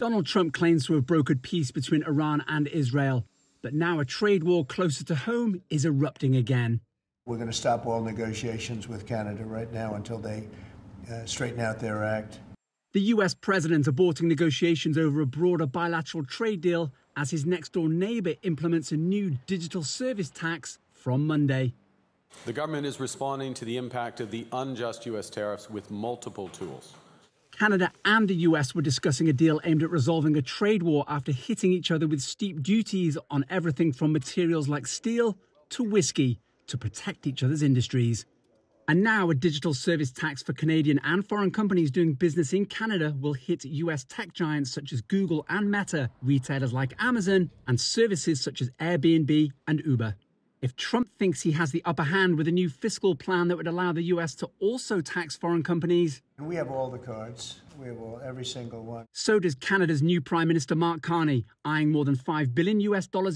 Donald Trump claims to have brokered peace between Iran and Israel, but now a trade war closer to home is erupting again. We're going to stop all negotiations with Canada right now until they straighten out their act. The U.S. president aborting negotiations over a broader bilateral trade deal as his next-door neighbour implements a new digital service tax from Monday. The government is responding to the impact of the unjust U.S. tariffs with multiple tools. Canada and the US were discussing a deal aimed at resolving a trade war after hitting each other with steep duties on everything from materials like steel to whiskey to protect each other's industries. And now a digital service tax for Canadian and foreign companies doing business in Canada will hit US tech giants such as Google and Meta, retailers like Amazon, and services such as Airbnb and Uber. If Trump thinks he has the upper hand with a new fiscal plan that would allow the US to also tax foreign companies, we have all the cards. We have every single one. So does Canada's new Prime Minister Mark Carney, eyeing more than $5 billion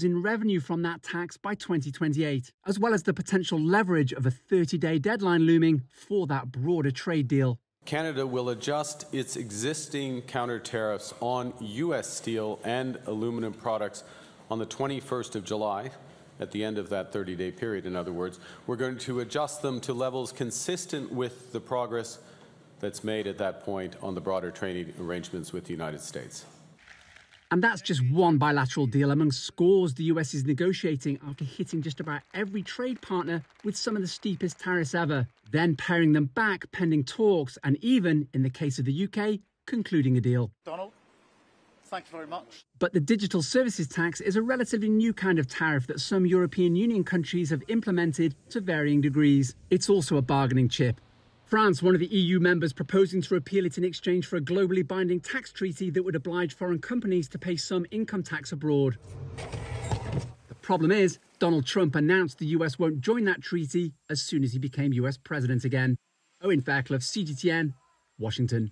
in revenue from that tax by 2028, as well as the potential leverage of a 30-day deadline looming for that broader trade deal. Canada will adjust its existing counter tariffs on U.S. steel and aluminum products on the 21st of July. At the end of that 30-day period, in other words, we're going to adjust them to levels consistent with the progress that's made at that point on the broader trading arrangements with the United States. And that's just one bilateral deal among scores the US is negotiating after hitting just about every trade partner with some of the steepest tariffs ever, then paring them back pending talks and even, in the case of the UK, concluding a deal. Donald? Thank you very much. But the digital services tax is a relatively new kind of tariff that some European Union countries have implemented to varying degrees. It's also a bargaining chip. France, one of the EU members, proposing to repeal it in exchange for a globally binding tax treaty that would oblige foreign companies to pay some income tax abroad. The problem is, Donald Trump announced the US won't join that treaty as soon as he became US president again. Owen, Fairclough, CGTN, Washington.